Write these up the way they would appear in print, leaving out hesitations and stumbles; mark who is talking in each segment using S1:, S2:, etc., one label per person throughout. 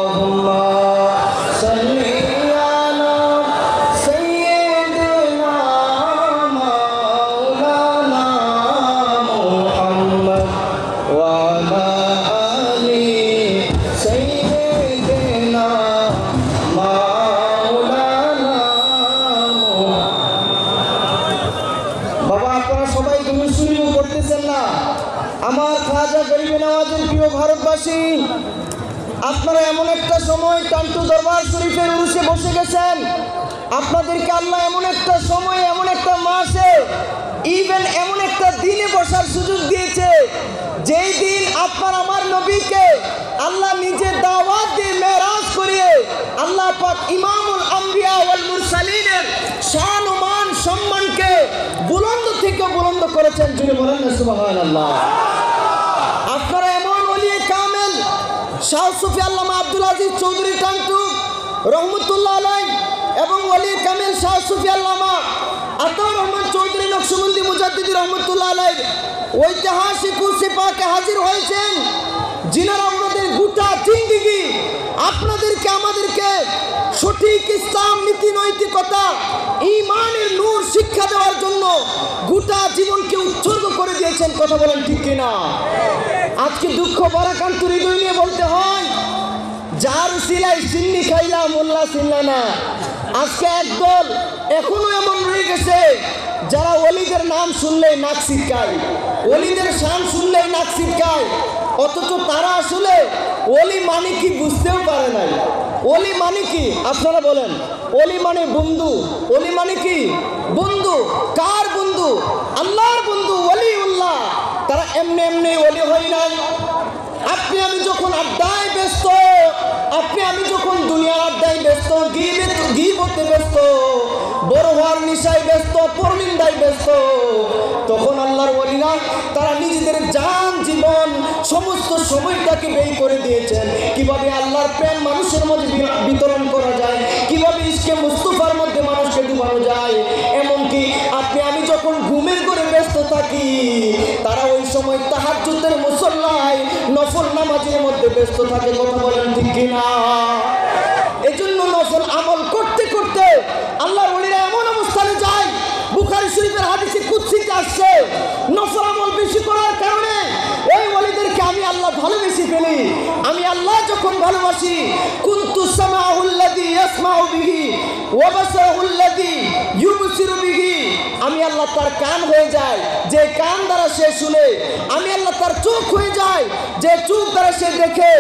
S1: আল্লাহুম্মা সাল্লি আলা সাইয়্যিদিনা মাওলানা মুহাম্মদ ওয়া আলা আলি সাইয়্যিদিনা মাওলানা বাবা আপনারা সবাই তুমি শুরু করতেছেন না আমার খাজা গরিবে নওয়াজের প্রিয় ভারতবাসী আপনারা এমন একটা সময় টান্টু দরবার শরীফের উরুসে বসে গেছেন আপনাদেরকে আল্লাহ এমন একটা সময় এমন একটা মাসে ইভেন এমন একটা দিনে বসার সুযোগ দিয়েছে যেই দিন আপনার আমার নবীকে আল্লাহ নিজে দাওয়াত দিয়ে মেরাজ করিয়ে আল্লাহ পাক ইমামুল আম্বিয়া ওয়াল মুরসালিনের শান ও মান সম্মানকে বুলন্দ থেকে বুলন্দ করেছেন যিনি বলেন না সুবহানাল্লাহ আপনারা এমন ওলি কামেল শাহ সুফি আল্লামা আব্দুল আজিজ চৌধুরী টান্টু রহমতুল্লাহ আলাইহি এবং ওলি কামেল শাহ সুফি আল্লামা আতাউর রহমান চৌধুরী নকশবন্দি মুজাদ্দিদি রহমতুল্লাহ আলাইহি ঐতিহাসিক উরসে পাকে হাজির হয়েছেন যিনারা আমাদের গোটা জিন্দেগি আপনাদেরকে আমাদেরকে সঠিক ইসলাম নীতি নৈতিকতা ঈমানের নূর শিক্ষা দেওয়ার জন্য গোটা জীবনকে উৎসর্গ করে দিয়েছেন কথা বলেন ঠিক কিনা আজকে দুঃখ ভারাক্রান্ত হৃদয় নিয়ে বলতে হয় যার সিলাই সিন্নি খাইলা মোল্লা সিল্লা না আজকে একদল এখনো এমন রয়ে গেছে যারা ওলিদের নাম শুনলেই নাক ছিটকায় ওলিদের শান শুনলেই নাক ছিটকায় অথচ তারা আসলে ওলি মানে কি বুঝতেও পারে নাই ওলি মানে কি আপনারা বলেন ওলি মানে বন্ধু ওলি মানে কি বন্ধু কার বন্ধু আল্লাহর বন্ধু ওলিউল্লাহ তারা এমনি এমনি ওলি হয় নাই আপনি আমি যখন আড্ডায় ব্যস্ত আপনি আমি যখন দুনিয়ার আড্ডায় ব্যস্ত গীবতে ব্যস্ত বড় হওয়ার নিশায় ব্যস্ত পরনিন্দায় ব্যস্ত তখন আল্লাহর ওলিরা তারা নিজেদের জান জীবন সমস্ত সময়টাকে ব্যয় করে দিয়েছেন কিভাবে আল্লাহর প্রেম মানুষের মধ্যে বিতরণ করা যায় কিভাবে ইশকে মুস্তাফার মধ্যে মানুষকে ডুবানো যায় এমনকি আপনি আমি যখন ঘুমের করে ব্যস্ত থাকি তারা ওই সময় তাহাজ্জুদের মুসল্লায় নফল নামাজের মধ্যে ব্যস্ত থাকে কথা বলেন ঠিক কিনা এজন্য নফল আমল করতে করতে আল্লাহর ওলিরা এমন অবস্থানে যায় বুখারী শরীফের হাদিসে কুদসিতে আসছে নফল আমল বেশি করার কারণে ওই ওলিদেরকে আমি আল্লাহ ভালোবেসে ফেলি আমি আল্লাহ যখন ভালোবাসি কুনতু সামাউল্লাযী ইয়াসমাউ বিহি ওয়া বাসারুল্লাযী ইউবসিরু বিহি আমি আল্লাহ তার কান হয়ে যায় যে কান দ্বারা সে শুনে আমি আল্লাহ তার চোখ হয়ে যায় যে চোখ দ্বারা সে দেখে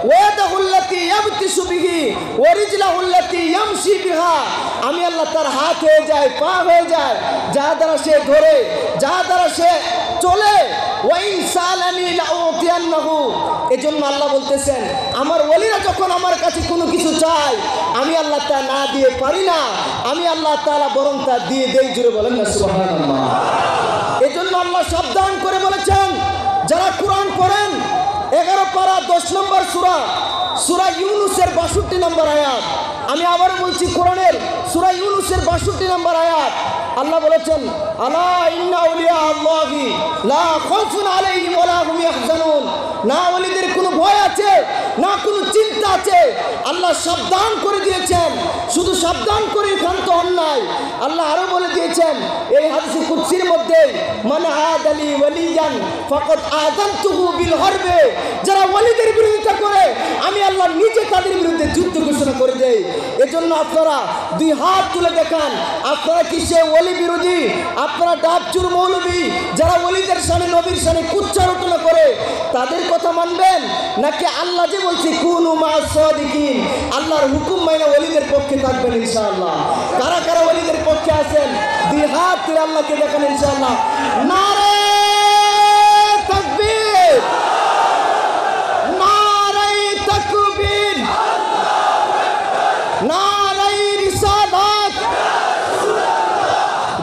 S1: ওয়াদাহুল্লাতী ইয়াবতিশু বিহি ওয়া রিজলাহুল্লাতী ইয়ামশি বিহা আমি আল্লাহ তার হাত হয়ে যায় পা হয়ে যায় যা দ্বারা সে ধরে যা দ্বারা সে চলে ওয়াইন সালানি লাউতিয়ান্নাহু এজন্য আল্লাহ বলতেছেন আমার ওলিরা যখন আমার কাছে কোনো কিছু চায় আমি আল্লাহ তা না দিয়ে পারি না আমি আল্লাহ তাআলা বরং তা দিয়ে দেই জুড়ে বলেন না সুবহানাল্লাহ এজন্য আল্লাহ সাবধান করে বলেছেন যারা কোরআন পড়েন 11 পারা 10 নম্বর সূরা সূরা ইউনূসের 62 নম্বর আয়াত আমি আবার বলছি কোরআনের সূরা ইউনূসের 62 নম্বর আয়াত আল্লাহ বলেছেন আলা ইন্না আউলিয়া আল্লাহি লা খাউফুন আলাইহিম ওয়া লা হুম ইয়াহজানুন না ওলিদের কোনো ভয় আছে না কোনো চিন্তা আছে আল্লাহ সাবধান করে দিয়েছেন শুধু সাবধান করে ক্ষান্ত হন নাই আল্লাহ আরো বলে দিয়েছেন এই হাদিসে কুদসির মধ্যে মান আদালি ওয়ালিয়ান ফাকাদ আযানতুহু বিল হারবে যারা ওলিদের বিরোধিতা করে আমি আল্লাহ নিজে তাদের বিরুদ্ধে যুদ্ধ ঘোষণা করে দেই এজন্য আপনারা দুই হাত তুলে দেখান আপনারা কি সে ওলি বিরোধী আপনারা ডাবচুর মৌলবী যারা ওলিদের শানে নবীর শানে কুচ্চারোচনা করে তাদের কথা মানবেন নাকি আল্লাহ যে বলছে কুনু মা'আস সাদিকিন আল্লাহর হুকুম মাইনা ওলিদের পক্ষে থাকবেন ইনশাআল্লাহ কারা কারা ওলিদের পক্ষে আছেন দুই হাত তুলে আল্লাহকে দেখান ইনশাআল্লাহ নারে তাকবীর নারে তাকবীর নারে রিসালাত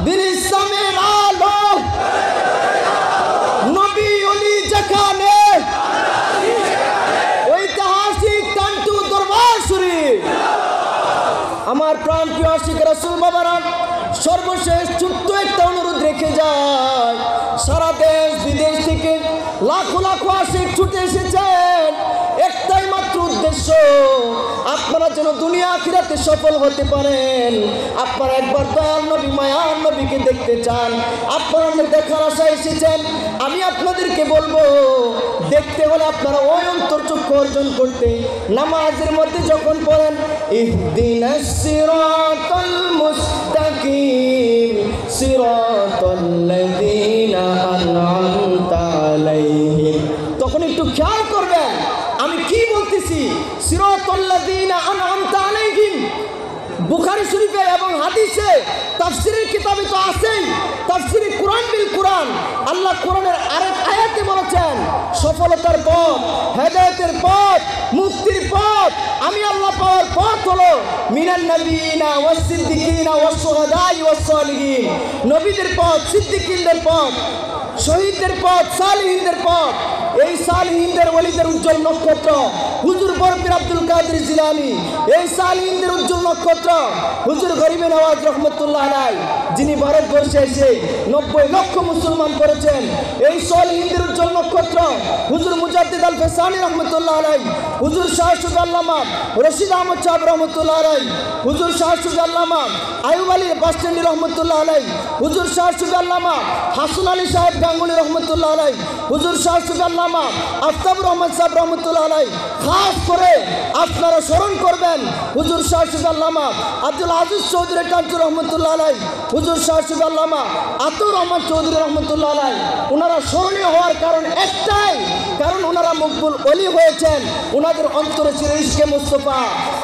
S1: দিন ইসলামের আলো নবী ওলি যেখানে ঐতিহাসিক টান্টু দরবার শরীফ আমার প্রাণ প্রিয় আশিক রাসূল বাবারা সর্বশেষ ছোট্ট একটা অনুরোধ রেখে যায় সারা দেশ বিদেশ থেকে লাখো লাখো আশিক ছুটে এসেছেন একটাই মাত্র উদ্দেশ্য আপনারা যেন দুনিয়া আখিরাতে সফল হতে পারেন। আপনারা একবার দয়াল নবী মায়ার নবীকে দেখতে চান, আপনারা দেখার আশায় এসেছেন। আমি আপনাদেরকে বলবো, দেখতে হলে আপনারা ওই অন্তর্চক্ষু অর্জন করতে নামাজের মধ্যে যখন পড়েন ইহদিনাস সিরাতাল মুস্তাকিম সিরাতাল্লাযীনা আন'আমতা আলাইহিম, তখন একটু খেয়াল করবেন আমি কি বলতেছি। সিরাতাল্লাযীনা আন'আমতা আলাইহিম বুখারী শরীফে এবং হাদিসে তাফসীরের কিতাবে তো আছেই। তাফসীরে কুরআন বিল কুরআন আল্লাহ কোরআনের আরেক আয়াতে বলেছেন সফলতার পথ, হেদায়েতের পথ, মুক্তির পথ, আমি আল্লাহ পাওয়ার পথ হলো মিনান নবিয়িনা ওয়াস সিদ্দিকিনা ওয়াস শুহাদাই ওয়াস সালিহিন, নবীদের পথ, সিদ্দিকিনদের পথ, শহীদদের পথ, সালিহিনদের পথ। এই সালিহিনদের ওলিদের উজ্জ্বল নক্ষত্র হুজুর বরফির আব্দুল কাদের জিলানী, এই সালিহিনদের উজ্জ্বল নক্ষত্র হুজুর গরিবে নওয়াজ রহমতুল্লাহ আলাইহি, যিনি ভারতবর্ষে এসে 90 লক্ষ মুসলমান করেছেন। এই সালিহিনদের উজ্জ্বল নক্ষত্র হুজুর মুজাদ্দিদ আল ফেসানি রহমতুল্লাহ আলাইহি, হুজুর শাহ সুজা আল্লামা রশিদ আহমদ সাহেব রহমতুল্লাহ আলাইহি, হুজুর শাহ সুজা আল্লামা আইয়ুব আলী বাসস্ট্যান্ডি রহমতুল্লাহ আলাইহি, হুজুর শাহ সুজা আল্লামা হাসান আলী সাহেব গাঙ্গুলি রহমতুল্লাহ আলাইহি, হুজুর শাহ সুজা আল্লামা আফতাবুর রহমান সাহেব রহমতুল্লাহ আলাইহি। খাস করে আপনারা স্মরণ করবেন হুজুর শাহ সুজা আল্লামা আব্দুল আজিজ চৌধুরী কাঞ্চু রহমতুল্লাহ আলাইহি, হুজুর শাহ সুজা আল্লামা আতুর রহমান চৌধুরী রহমতুল্লাহ আলাইহি। ওনারা স্মরণীয় হওয়ার কারণ একটাই, কারণ ওনারা মকবুল ওলি হয়েছেন, ওনাদের অন্তরে ছিল ইশকে মুস্তাফা।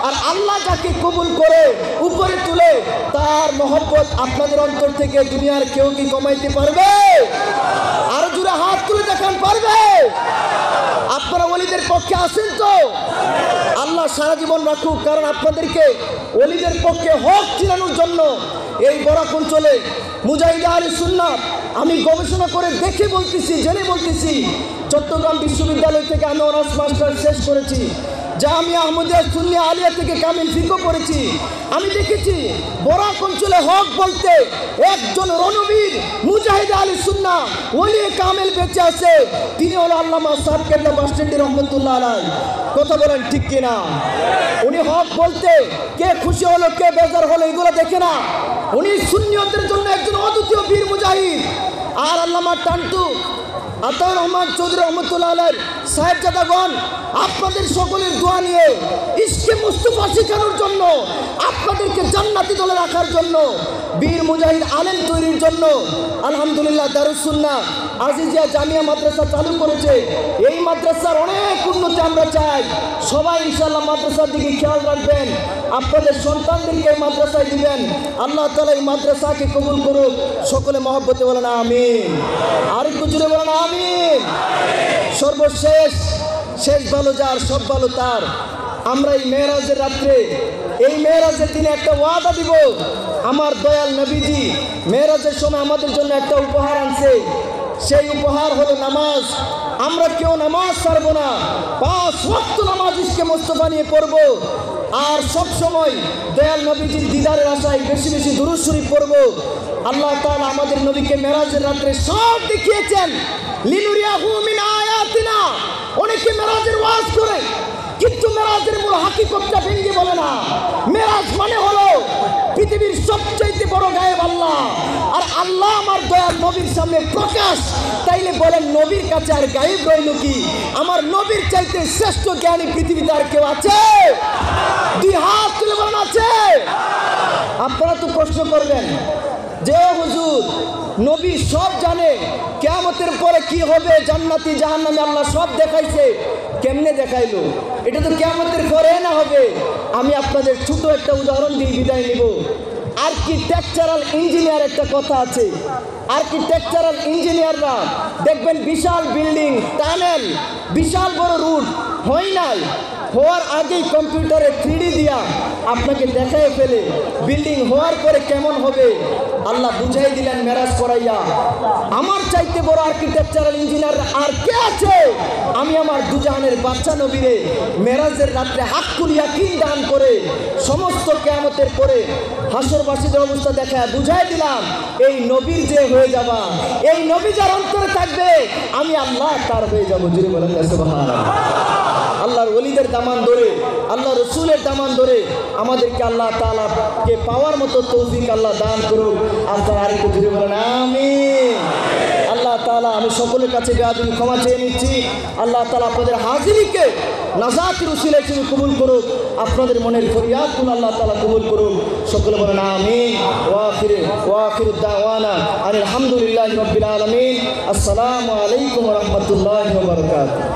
S1: আর আল্লাহ যাকে কবুল করে উপরে তুলে তার মহব্বত আপনাদের অন্তর থেকে দুনিয়ার কেউ কি কমাইতে পারবে? আরো জোরে হাত তুলে দেখান পারবে? আপনারা ওলিদের পক্ষে আছেন তো? আল্লাহ সারা জীবন রাখুক, কারণ আপনাদেরকে ওলিদের পক্ষে হক চিনানোর জন্য এই বরাক অঞ্চলে মুজাহিদ আহলে সুন্নাত, আমি গবেষণা করে দেখে বলতেছি, জেনে বলতেছি, চট্টগ্রাম বিশ্ববিদ্যালয় থেকে আমি অনার্স মাস্টার শেষ করেছি, জামিয়া আহমদিয়া সুন্নিয়া আলিয়া থেকে কামিল ফিকহ পড়েছি। আমি দেখেছি বরাক অঞ্চলে হক বলতে একজন রণবীর মুজাহিদ আহলে সুন্নাহ ওলি কামেল বেঁচে আছে, তিনি হলো আল্লামা সাহেব কেবলা বাসস্ট্যান্ডি রহমতুল্লাহ আলাইহি। কথা বলেন ঠিক কিনা? উনি হক বলতে কে খুশি হলো কে বেজার হলো এগুলো দেখে না, উনি সুন্নিয়তের জন্য একজন অদ্বিতীয় বীর মুজাহিদ। আর আল্লামা টান্টু আতাউর রহমান চৌধুরী রহমতুল্লাহ আলাইহি সাহেবজাদাগণ, আপনাদের সকলের দোয়া নিয়ে ইশকে মুস্তাফা শেখানোর জন্য, আপনাদেরকে জান্নাতি দলে রাখার জন্য, বীর মুজাহিদ আলেম তৈরির জন্য আলহামদুলিল্লাহ দারুস সুন্নাহ আজিজিয়া জামিয়া মাদ্রাসা চালু করেছে। এই মাদ্রাসার অনেক উন্নতি আমরা চাই। সবাই ইনশাআল্লাহ মাদ্রাসার দিকে খেয়াল রাখবেন, আপনাদের সন্তানদেরকে এই মাদ্রাসায় দিবেন। আল্লাহ তাআলা এই মাদ্রাসাকে কবুল করুক। সকলে মহব্বতে বলেন আমিন। আর একটু জোরে বলেন আমিন। সর্বশেষ শেষ ভালো যার, সব ভালো তার। আমরা এই মেরাজের রাত্রে, এই মেরাজের দিনে একটা ওয়াদা দিব। আমার দয়াল নবীজি মেরাজের সময় আমাদের জন্য একটা উপহার আনছে, সেই উপহার হলো নামাজ। আমরা কেউ নামাজ ছাড়বো না, 5 ওয়াক্ত নামাজ ইশকে মুস্তাফা নিয়ে পড়বো। আর সব সময় দয়াল নবীজির দিদারের আশায় বেশি বেশি দুরূদ শরীফ পড়বো। আল্লাহ তাআলা আমাদের নবীকে মেরাজের রাত্রে সব দেখিয়েছেন। লিনুরিয়াহু মিন আয়াতিনা। অনেকে মেরাজের ওয়াজ করে, কিন্তু মেরাজের মূল হাকিকতটা ভেঙে বলে না। মেরাজ মানে হলো পৃথিবীর সবচাইতে বড় গায়েব আল্লাহ, আর আল্লাহ আমার দয়াল নবীর সামনে প্রকাশ। তাইলে বলেন নবীর কাছে আর গায়েব রইল কি? আমার নবীর চাইতে শ্রেষ্ঠ জ্ঞানী পৃথিবীতে আর কেউ আছে? 2 হাত তুলে বলেন আছে? আপনারা তো প্রশ্ন করবেন যে হুজুর নবী সব জানে, কিয়ামতের পরে কি হবে, জান্নাতি জাহান্নামী আল্লাহ সব দেখাইছে, কেমনে দেখাইলো? এটা তো কিয়ামতের পরে না হবে। আমি আপনাদের ছোট একটা উদাহরণ দিয়ে বিদায় নিব। আর্কিটেকচারাল ইঞ্জিনিয়ার একটা কথা আছে, আর্কিটেকচারাল ইঞ্জিনিয়াররা দেখবেন বিশাল বিল্ডিং, টানেল, বিশাল বড় রুট হয় নাই, হওয়ার আগেই কম্পিউটারে 3D দিয়া আপনাকে দেখায় ফেলে বিল্ডিং হওয়ার পরে কেমন হবে আল্লাহ বুঝাই দিলেন মেরাজ করাইয়া। আমার চাইতে বড় আর্কিটেকচারাল ইঞ্জিনিয়ার আর কে আছে? আমি আমার দুজাহানের বাচ্চা নবীরে মেরাজের রাত্রে হাক্কুল ইয়াকিন দান করে সমস্ত কিয়ামতের পরে হাসরবাসীদের অবস্থা দেখা বুঝাই দিলাম এই নবীর যে হয়ে যাবা, এই নবী যার অন্তরে থাকবে আমি আল্লাহ তার হয়ে যাবো। জুড়ে বলেন সুবহানাল্লাহ। আল্লাহর ওলিদের দামান ধরে, আল্লাহ রসুলের দামান ধরে আমাদেরকে আল্লাহ তাআলাকে পাওয়ার মতো তৌফিক আল্লাহ দান করুক। আপনারা আরেকটু জুড়ে বলেন আমিন। আল্লাহ তাআলা আমি সকলের কাছে বেয়াদবি ক্ষমা চেয়ে নিচ্ছি। আল্লাহ তাআলা আপনাদের হাজিরিকে নাজাতের উসিলা হিসেবে কবুল করুক, আপনাদের মনের ফরিয়াদগুলো আল্লাহ তাআলা কবুল করুক। সকলে বলেন আমিন। ওয়াখিরু দাওয়ানা আলহামদুলিল্লাহি রাব্বিল আলামিন। আসসালামু আলাইকুম ওয়া রাহমাতুল্লাহি ওয়া বারাকাতুহু।